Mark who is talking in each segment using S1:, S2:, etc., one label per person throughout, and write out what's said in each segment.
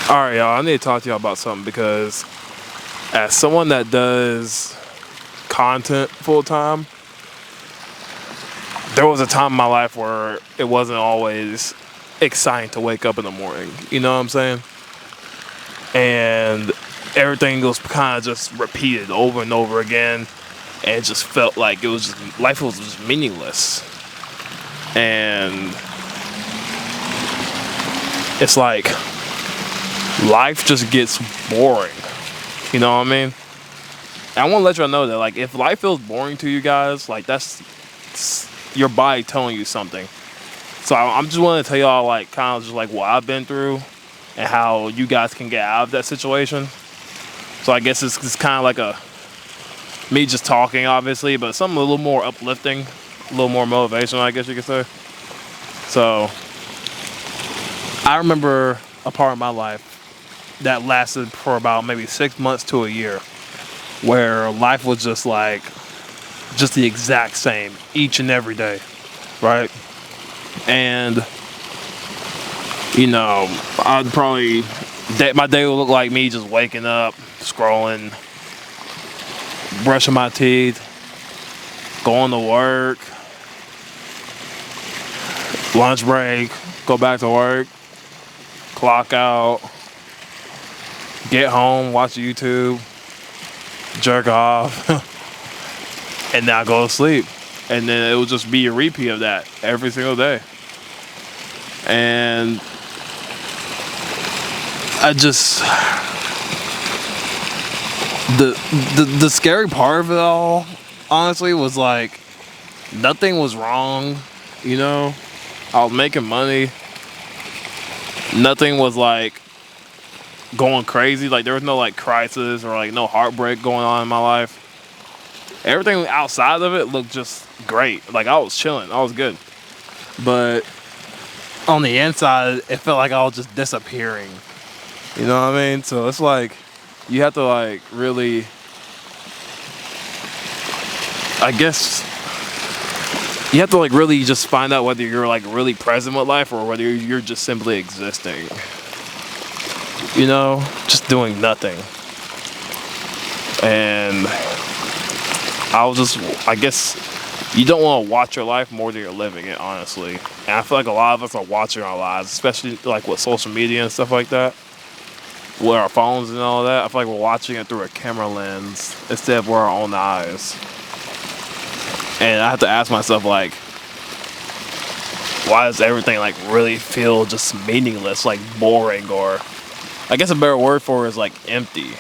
S1: All right, y'all. I need to talk to y'all about something because, as someone that does content full time, there was a time in my life where it wasn't always exciting to wake up in the morning. You know what I'm saying? And everything was kind of just repeated over and over again, and it just felt like it was just life was just meaningless. And it's like life just gets boring. You know what I mean? And I want to let y'all know that, like, if life feels boring to you guys, like, that's your body telling you something. So I'm just wanting to tell y'all, like, kind of just like what I've been through and how you guys can get out of that situation. So I guess it's kind of like me just talking, obviously, but something a little more uplifting, a little more motivational, I guess you could say. So I remember a part of my life that lasted for about maybe 6 months to a year, where life was just like, just the exact same each and every day, right? And, you know, my day would look like me just waking up, scrolling, brushing my teeth, going to work, lunch break, go back to work, clock out, get home, watch YouTube, jerk off, and now go to sleep. And then it will just be a repeat of that every single day. And I just, the scary part of it all, honestly, was like nothing was wrong, you know? I was making money. Nothing was like going crazy. Like, there was no like crisis or like no heartbreak going on in my life. Everything outside of it looked just great. Like, I was chilling. I was good. But on the inside, it felt like I was just disappearing. You know what I mean? So it's like, you have to like really, I guess, you have to like really just find out whether you're like really present with life or whether you're just simply existing. You know, just doing nothing. And I guess you don't want to watch your life more than you're living it, honestly. And I feel like a lot of us are watching our lives, especially like with social media and stuff like that, with our phones and all that. I feel like we're watching it through a camera lens instead of with our own eyes. And I have to ask myself, like, why does everything like really feel just meaningless, like boring, or I guess a better word for it is like empty.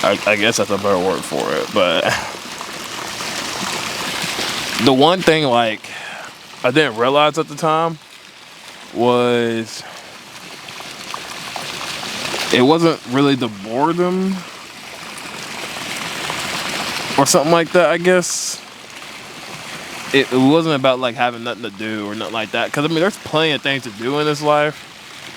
S1: I guess that's a better word for it. But the one thing like I didn't realize at the time was it wasn't really the boredom or something like that, I guess. It wasn't about like having nothing to do or nothing like that. Because I mean, there's plenty of things to do in this life.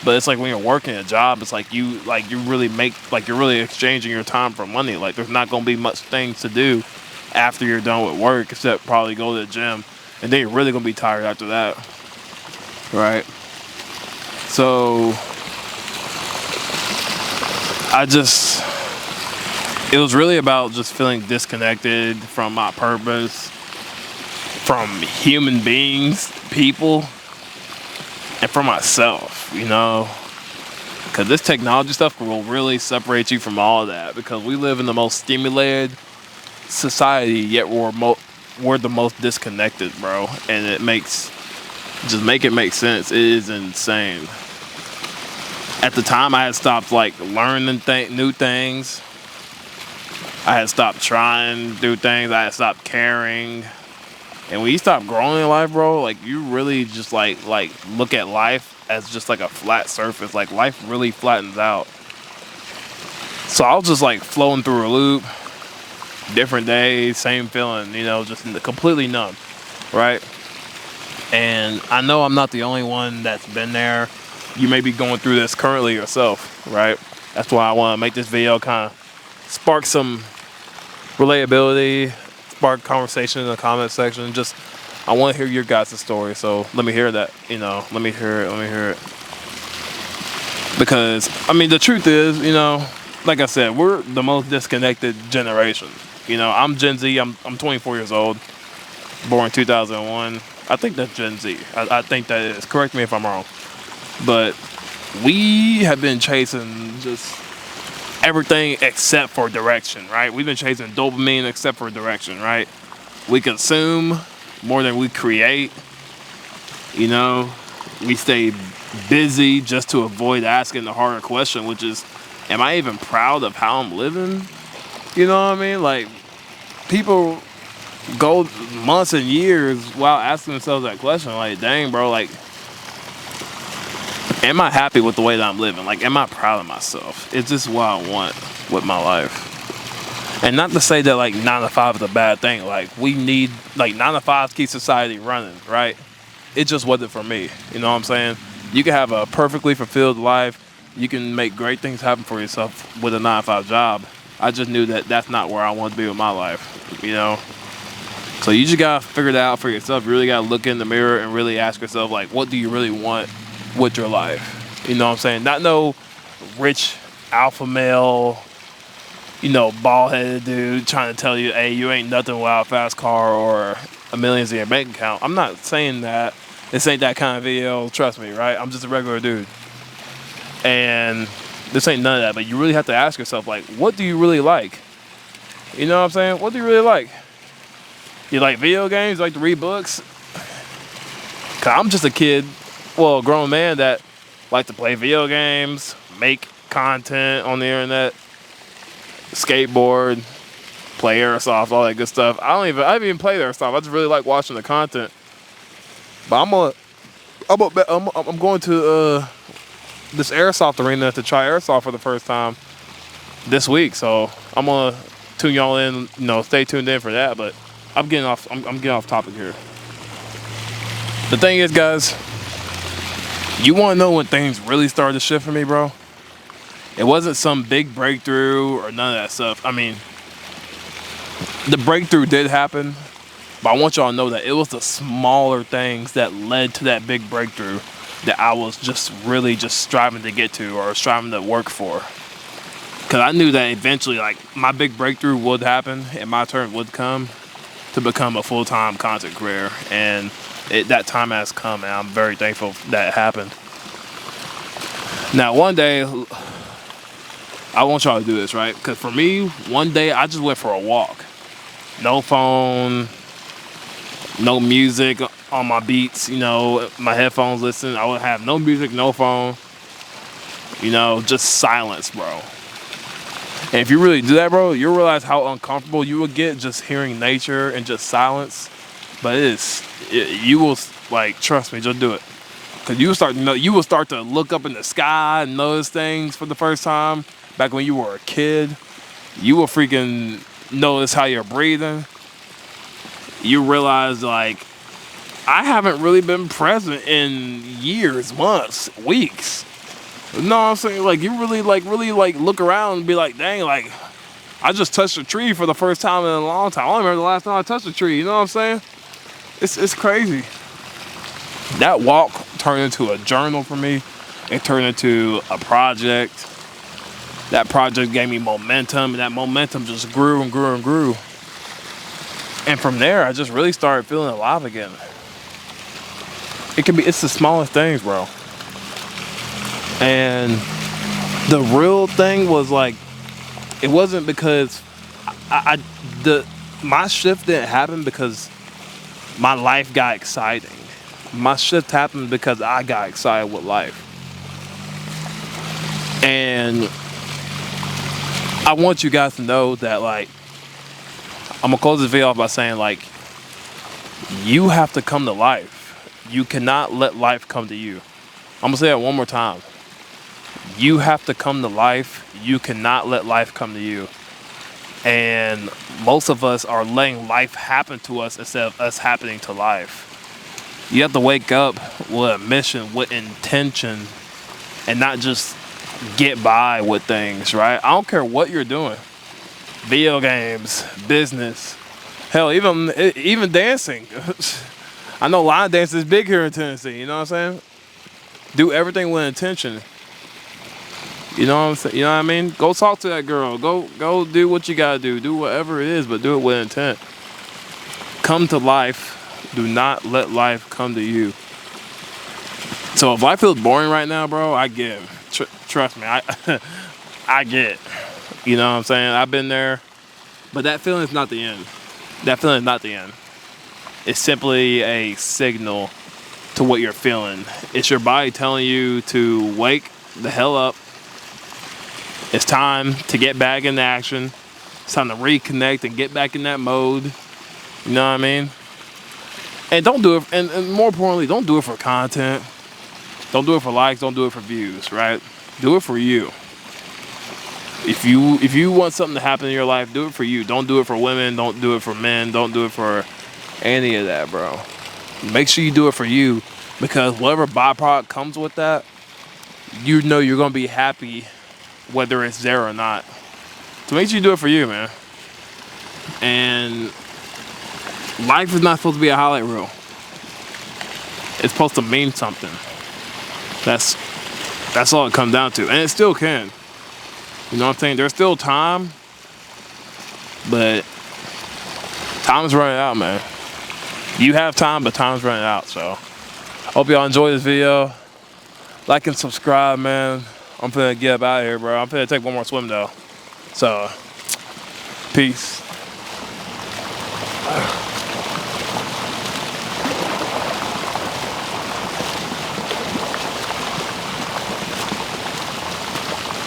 S1: But it's like when you're working a job, it's like you really you're really exchanging your time for money. Like, there's not gonna be much things to do after you're done with work except probably go to the gym, and then you're really gonna be tired after that, right? So it was really about just feeling disconnected from my purpose, from human beings, people, and from myself, you know? Because this technology stuff will really separate you from all of that, because we live in the most stimulated society, yet we're the most disconnected, bro. And it makes sense. It is insane. At the time, I had stopped like learning new things. I had stopped trying to do things. I had stopped caring. And when you stop growing in life, bro, like, you really just like look at life as just like a flat surface. Like, life really flattens out. So I was just like flowing through a loop, different days, same feeling, you know, just completely numb, right? And I know I'm not the only one that's been there. You may be going through this currently yourself, right? That's why I want to make this video kind of spark some relatability, spark conversation in the comment section. Just, I want to hear your guys' story. So let me hear that, you know, let me hear it. Because, I mean, the truth is, like I said, we're the most disconnected generation. I'm Gen Z. I'm 24 years old, born 2001. I think that's Gen Z. I think that is. Correct me if I'm wrong. But we have been chasing just everything except for direction, right? We've been chasing dopamine except for direction, right? We consume more than we create. We stay busy just to avoid asking the harder question, which is, am I even proud of how I'm living? You know what I mean? Like, people go months and years while asking themselves that question. Like, dang, bro, like, am I happy with the way that I'm living? Like, am I proud of myself? Is this what I want with my life? And not to say that, like, 9 to 5 is a bad thing. Like, we need, like, 9 to 5 keep society running, right? It just wasn't for me. You know what I'm saying? You can have a perfectly fulfilled life. You can make great things happen for yourself with a 9 to 5 job. I just knew that that's not where I wanted to be with my life, So you just got to figure it out for yourself. You really got to look in the mirror and really ask yourself, like, what do you really want with your life? You know what I'm saying? Not no rich alpha male, bald-headed dude trying to tell you, hey, you ain't nothing without a fast car or a millions in your bank account. I'm not saying that. This ain't that kind of video, trust me, right? I'm just a regular dude. And this ain't none of that, but you really have to ask yourself, like, what do you really like? You know what I'm saying? What do you really like? You like video games? You like to read books? Cause I'm just a kid, a grown man that like to play video games, make content on the internet, skateboard, play airsoft, all that good stuff. I haven't even played airsoft. I just really like watching the content. But I'm going to this airsoft arena to try airsoft for the first time this week. So I'm gonna tune y'all in. Stay tuned in for that. But I'm getting off. I'm getting off topic here. The thing is, guys, you want to know when things really started to shift for me, bro? It wasn't some big breakthrough or none of that stuff. I mean, the breakthrough did happen. But I want y'all to know that it was the smaller things that led to that big breakthrough that I was just really just striving to get to or striving to work for. Because I knew that eventually, like, my big breakthrough would happen and my turn would come to become a full-time content career. And that time has come, and I'm very thankful that it happened. Now, one day, I want y'all to do this, right? Because for me, one day, I just went for a walk. No phone, no music on my beats, my headphones listening. I would have no music, no phone, just silence, bro. And if you really do that, bro, you'll realize how uncomfortable you will get just hearing nature and just silence. But you will, like, trust me, just do it. Because you will start to look up in the sky and notice things for the first time. Back when you were a kid, you will freaking notice how you're breathing. You realize, like, I haven't really been present in years, months, weeks. You know what I'm saying? Like, you really look around and be like, dang, like, I just touched a tree for the first time in a long time. I don't remember the last time I touched a tree. You know what I'm saying? It's crazy. That walk turned into a journal for me. It turned into a project. That project gave me momentum, and that momentum just grew and grew and grew. And from there, I just really started feeling alive again. It's the smallest things, bro. And the real thing was, like, it wasn't because my shift didn't happen because my life got exciting. My shift happened because I got excited with life. And I want you guys to know that, like, I'm going to close this video off by saying, like, you have to come to life. You cannot let life come to you. I'm going to say that one more time. You have to come to life. You cannot let life come to you. And most of us are letting life happen to us instead of us happening to life. You have to wake up with a mission, with intention, and not just get by with things, right? I don't care what you're doing. Video games, business, hell, even dancing. I know line dance is big here in Tennessee, you know what I'm saying? Do everything with intention. You know what I'm saying? You know what I mean? Go talk to that girl. Go do what you gotta do. Do whatever it is, but do it with intent. Come to life. Do not let life come to you. So if life feels boring right now, bro, I get it. Trust me, I get it. You know what I'm saying? I've been there. But that feeling is not the end. That feeling is not the end. It's simply a signal to what you're feeling. It's your body telling you to wake the hell up. It's time to get back into action. It's time to reconnect and get back in that mode. You know what I mean? And don't do it, and more importantly, don't do it for content. Don't do it for likes, don't do it for views, right? Do it for you. If you want something to happen in your life, do it for you. Don't do it for women, don't do it for men, don't do it for any of that, bro. Make sure you do it for you, because whatever byproduct comes with that, you know you're gonna be happy whether it's there or not. So make sure you do it for you, man. And life is not supposed to be a highlight reel. It's supposed to mean something. That's all it comes down to. And it still can. You know what I'm saying? There's still time, but time's running out, man. You have time, but time's running out. So hope y'all enjoy this video. Like and subscribe, man. I'm finna get up out of here, bro. I'm finna take one more swim though. So peace.